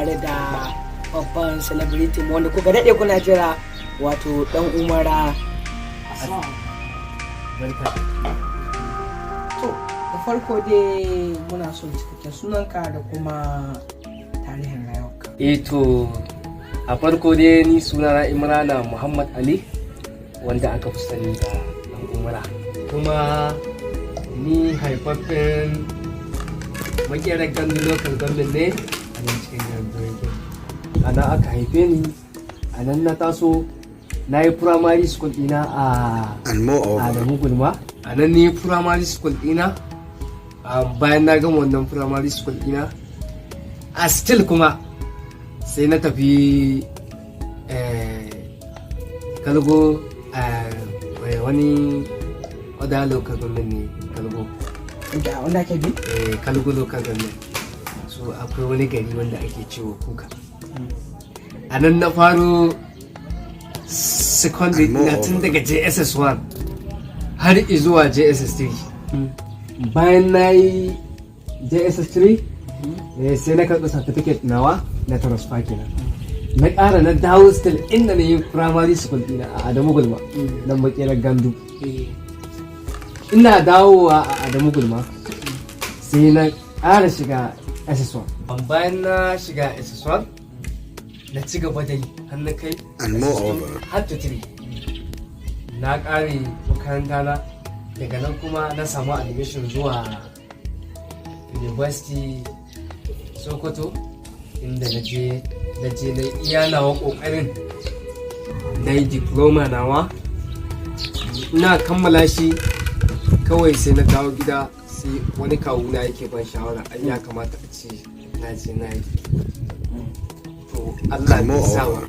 tare da babban celebrity wanda kuka daɗe kuna jira wato dan Umara. To da farko dai muna son cikakken sunanka da kuma tarihin rayuwarka. To a farko dai ni sunana Imrana Muhammad Ali wanda aka fi sani da dan Umara, kuma ni haifaffen makerar gandu local government ne a nan cikin yanzu. Ana aka haife ni, a nan na taso, na yi primary school ɗina a Adamu Gulma. A nan ni primary school ɗina, bayan na gama wannan primary school ɗina, a still kuma sai na tafi Kalgo, wani other local government ne Kalgo. Wanda ake bi? Kalgo local government. So akwai wani gari wanda ake cewa Kuka. A nan na faro secondary ina tun daga JSS 1 har zuwa JSS 3. Bayan na yi JSS 3 sai na karɓi certificate nawa na transfer kenan. Na ƙara na dawo still inda na yi primary school ɗina a Adamu Gulma nan makerar gandu. Ina dawowa a Adamu Gulma sai na ƙara shiga SS1. Bayan na shiga SS1 na ci gaba da yi har na kai har to 3. Na ƙare makaranta na daga nan kuma na samu admission zuwa University Sokoto inda na je na iya nawa ƙoƙarin na yi diploma nawa. Ina kammala shi kawai sai na dawo gida, sai wani kawuna yake ban shawara an ya kamata a ce na je na yi. To Allah ne sawa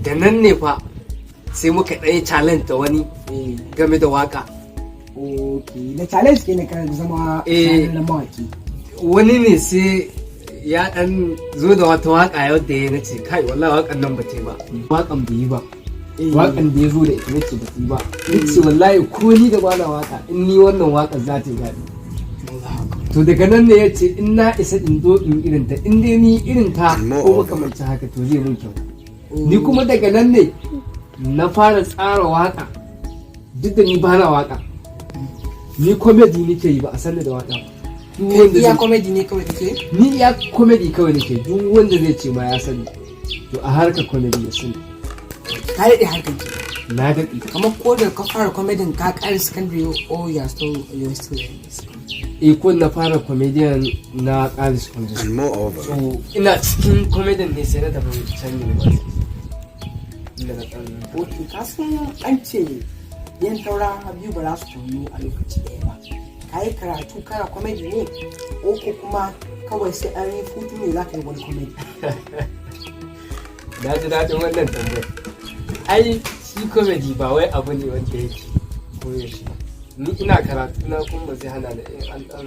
da nan ne fa sai muka ɗaya challenge da wani game da waka. Da challenge ke ne kan zama na mawaki. Wani ne sai ya ɗan zo da wata waka yadda ya nace kai wallahi wakan nan ba ta yi ba, wakan bai yi ba, wakan da ya zo da ita nace ba ta yi ba. Nace wallahi ko ni da bana waka in ni wannan wakan za ta yi daɗi. To daga nan ne ya ce in na isa in zo in irin ta, in dai ni irin ta ko makamancin haka to zai mun kyau. Ni kuma daga nan ne na fara tsara waka, duk da ni ba na waka, ni comedy nake yi ba a sanni da waka ba. Iya comedy ne kawai kake? Ni iya comedy kawai nake, duk wanda zai ce ma ya sani to a harkar comedy ya sani. Ka daɗe harkar ki? Na daɗe. Kamar ko da ka fara comedy ka ƙare secondary or you are still ko na fara comedian na ƙare secondary. So ina cikin comedian ne sai na tafi can university. Ok, ka san an ce yan taura biyu ba za su koyo a lokaci ɗaya ba. Ka yi karatu kana comedy ne ko kuma kawai sai an yi hutu ne za ka yi wani comedy? Na ji daɗin wannan tambayar. Ai shi comedy ba wai abu ne wanda yake koyaushe. Ni ina karatu na kuma zai hana da in an ɗan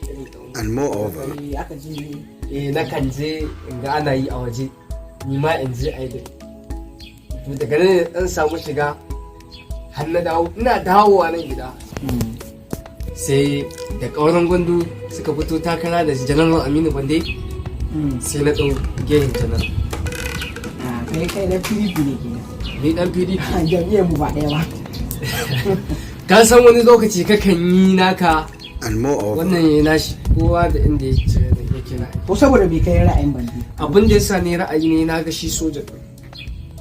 irin ɗan aka je na kan je in ga ana yi a waje, ni ma in je a yi da. To daga nan ɗan samu shiga har na dawo, ina dawowa nan gida sai da ƙauren gwandu suka fito takara da General Aminu Bande sai na ɗau gehen janar. Kai na PDP ne kenan? Ni ɗan PDP. Jam'iyyar mu ba ɗaya ba. Ka san wani lokaci kakan yi naka wannan ya nashi, kowa da inda yake na. Ko saboda bai kai ra'ayin Bande? Abin da ya sa ne ra'ayi ne na ga shi soja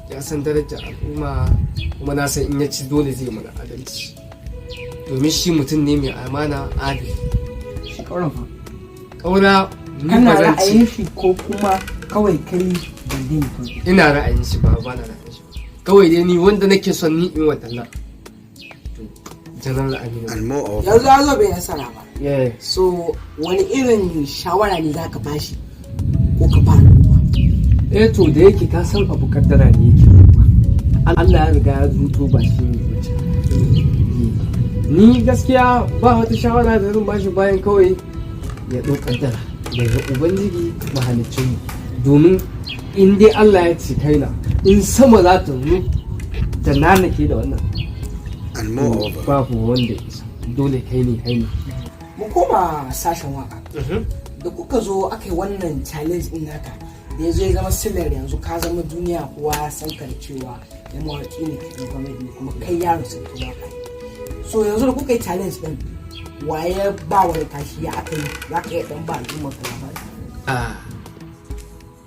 ya san darajar al'umma, kuma na san in ya ci dole zai mana adalci, domin shi mutum ne mai amana adali. Shi ƙauren fa? Ƙaura ni kana ba zan ra'ayin ci. shi ko kuma kawai kai Bande ne kawai? Ina ra'ayin shi ba na ra'ayin shi ba. Kawai dai ni wanda nake son ni in watalla to General Aminu. Yanzu ya zo bai nasara ba. Yeah. So wani irin shawara ne za ka bashi ko ka ba al'umma? To da yake ka san abu kaddara ne yake, Allah ya riga ya zuto ba shi ne wuce. Ni gaskiya ba wata shawara da zan bashi bayan kawai ya ɗau kaddara daga Ubangiji mahaliccinmu, domin in dai Allah ya ce kaina in sama za ta zo ta nanake da wannan babu wanda ya isa, dole kai ne. Mu koma sashen waka. Da kuka zo aka yi wannan challenge din naka, da ya zo ya zama silar yanzu ka zama duniya kowa ya san ka da cewa ya mawaƙi ne kai comedy kuma kai yaro sarkin waka so yanzu da kuka yi challenge din waye ba wani tashi ya aka yi za ka iya dan ba al'umma ka labari.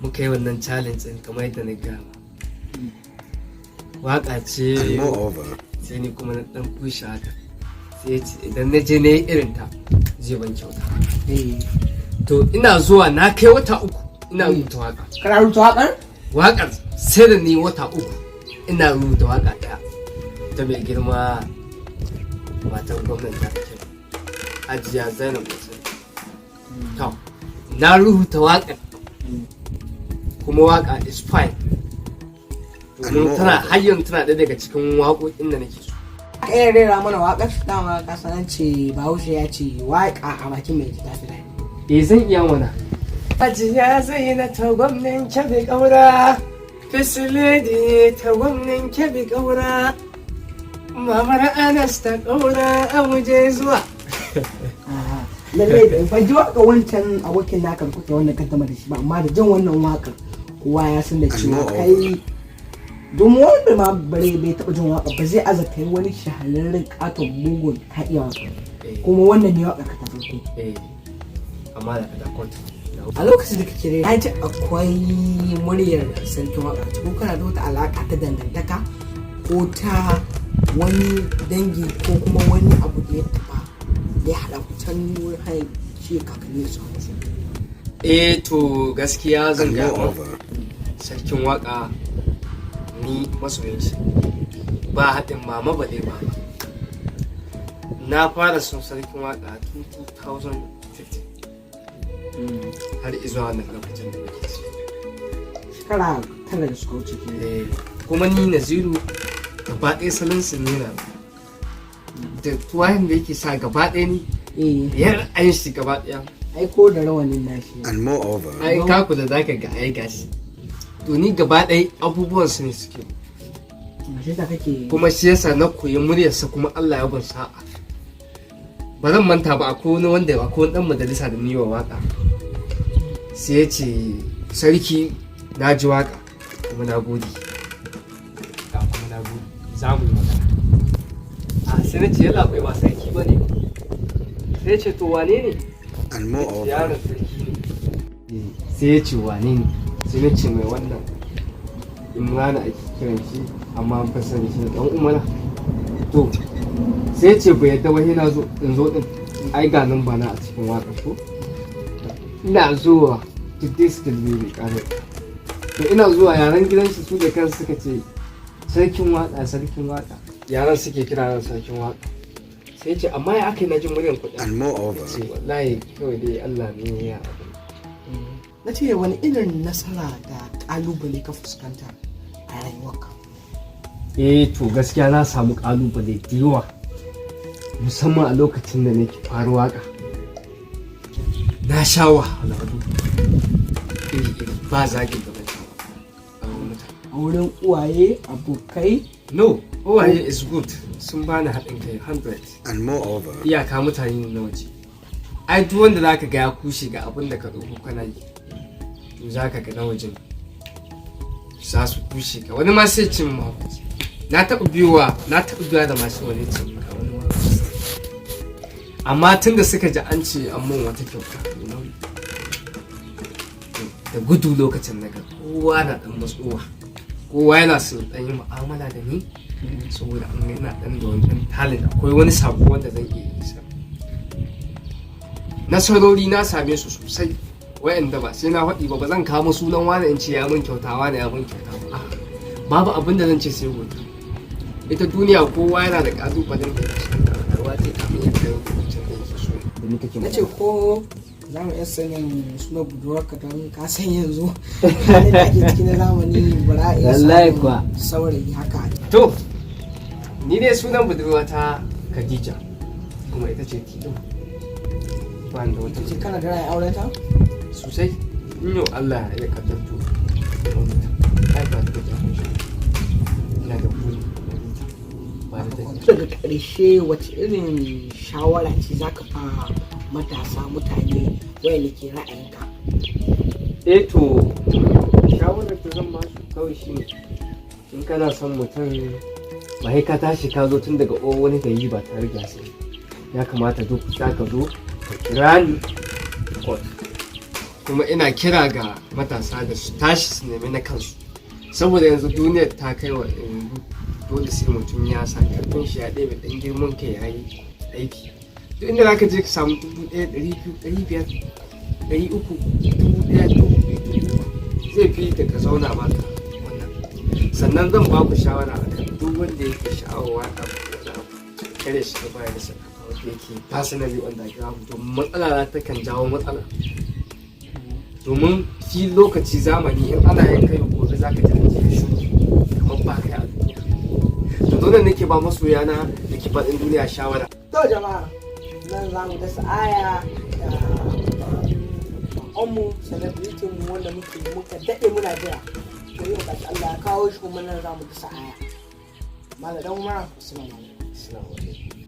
Muka yi wannan challenge din kamar yadda na gama waka ce sai ni kuma na dan pushe haka sai ce idan na je na yi irin ta zai ban kyauta. To ina zuwa na kai wata 3 ina rubuta waka. Kana rubuta wakar? Wakar sai da ni wata 3 ina rubuta waka daya ta mai girma matan gwamnati ta ke Hajiya Zainab Musa. To na rubuta wakar kuma waka is fine. Domin tana hayyan tana ɗaya daga cikin waƙoƙin da nake so. Ka iya rera mana waƙar dama ka sanar ce Bahaushe ya ce waƙa a bakin mai ta fi daɗi. Zan iya mana. Hajiya Zainab ta gwamnan Kebbi ƙaura, Fisiledi ta gwamnan Kebbi ƙaura, Mamar Anas ta ƙaura a muje zuwa. Lallai ban ji waƙa wancan abokin naka da kuka wannan kaddama da shi ba amma da jan wannan waƙar kowa ya san da cewa kai domin wanda ma bare bai taɓa jin waƙa ba zai aza kai wani shahararren katon mugun ka iya waƙa kuma wannan ne waƙa ka ta farko. Amma da kada kwanta. A lokacin da kake rera ji akwai muryar sarkin waƙa ko kana da wata alaƙa ta dangantaka ko ta wani dangi ko kuma wani abu da ya taɓa ya haɗa ku can wurin haice kakanni da sauransu. To gaskiya zan ga sarkin waƙa ni masoyin shi ba haɗin mama ba dai ba. Na fara son sarkin waƙa tun 2015 har izuwa wannan lokacin da nake ci. Shekara 9 da suka wuce ke. Kuma ni Naziru gaba ɗaya salon su nuna da tuwayen da yake sa gaba ɗaya ni yar an shi gaba ɗaya. Ai ko da rawanin nashi. And moreover, ai kaku da zaka ga ai gashi. To ni gaba ɗaya abubuwan su ne suke. Kuma shi yasa na koyi muryarsa kuma Allah ya ban sa'a. Ba zan manta ba akwai wani dan majalisa da ni wa waka. Sai ya ce sarki na ji waka kuma na gode. Kuma na gode. Za mu yi magana. Sai na ce yalla bai ba sarki ba ne. Sai ya ce to wane ne? and moreover, Yaron sarki ne. Sai ya ce wane ne? Sai na ce mai wannan Imrana ake kiran shi amma an fasa da shi da dan umara. To sai ce bai yadda wai na zo in zo din ai ga nan bana a cikin waka ko ina zuwa today still ne kare. To ina zuwa yaran gidan shi su da kansu suka ce sarkin waka yaran suke kira sarkin waka. Sai ce amma ya aka yi na jin muryan kuɗi. and moreover, Sai wallahi kawai dai Allah ne ya Na ce wani irin nasara da ƙalubale ka fuskanta a rayuwarka? To gaskiya na samu kalubale da yawa musamman a lokacin da nake fara waka. Na sha wahalhalu iri ba zagin da ban sha ba A wurin uwaye, abokai? no uwaye is good sun bani haɗin kai 100. and moreover, Iyaka mutane ne na waje ai duk wanda zaka ga ya kushe ga abin da ka ɗauko kana yi to zaka ga na wajen za su kushe ka wani ma sai cin mahaukaci. Na taɓa biyuwa da masu wani cin ka wani ma amma tun da suka ji an ce an mun wata kyauta da gudu lokacin daga kowa na ɗan matsowa kowa yana so ɗan yi mu'amala da ni saboda an yana ɗan da wani ɗan talent akwai wani sako wanda zan iya yi. Nasarori na same su sosai wayanda ba sai na faɗi ba zan kama sunan wani in ce ya mun kyauta wani ya mun kyauta ba. Babu abin da zan ce sai godiya. Ita duniya kowa yana da ƙalubalen da ya cikin karkarwa ta kamin ya kai lokacin da yake so da ni kake Na ce ko za mu iya sanin suna budurwarka don ka san yanzu halin da ake ciki na zamani bara a iya Wallahi samun kuwa. saurayi haka. to ni dai sunan budurwata Khadija kuma ita ce Tilo ba da wata Ce kana da ra'ayin auren ta? sosai in yau Allah ya kaddarto ai ba ta da ina da buri ba da Daga ƙarshe wace irin shawara ce za ka ba matasa mutane wayanda ke ra'ayinka? to kawai shi ne in kana son mutum ba sai ka tashi ka zo tun daga wani gari ba tare da sai ya kamata duk za ka zo ka kira ni kuma ina kira ga matasa da su tashi su nemi na kansu saboda yanzu duniyar ta kai wa dole sai mutum ya sa karfin shi ya ɗebe ɗan girman kai ya yi aiki duk inda za ka je ka samu 1,200 500 300 1,000 zai fi da ka zauna maka wannan sannan zan ba ku shawara a kan duk wanda yake sha'awar kare shi ta bayar da sana'a wanda yake personally underground domin matsala ta kan jawo matsala domin fi lokaci zamani in ana yin kai gobe za ka ji shi kamar ba kai a duniya to dole nake ba masoya na da ke faɗin duniya shawara. To jama'a nan za mu dasa aya da bakonmu celebrity mu wanda muka daɗe muna jira to yau gashi Allah ya kawo shi kuma nan za mu dasa aya. Malam Umar, assalamu alaikum.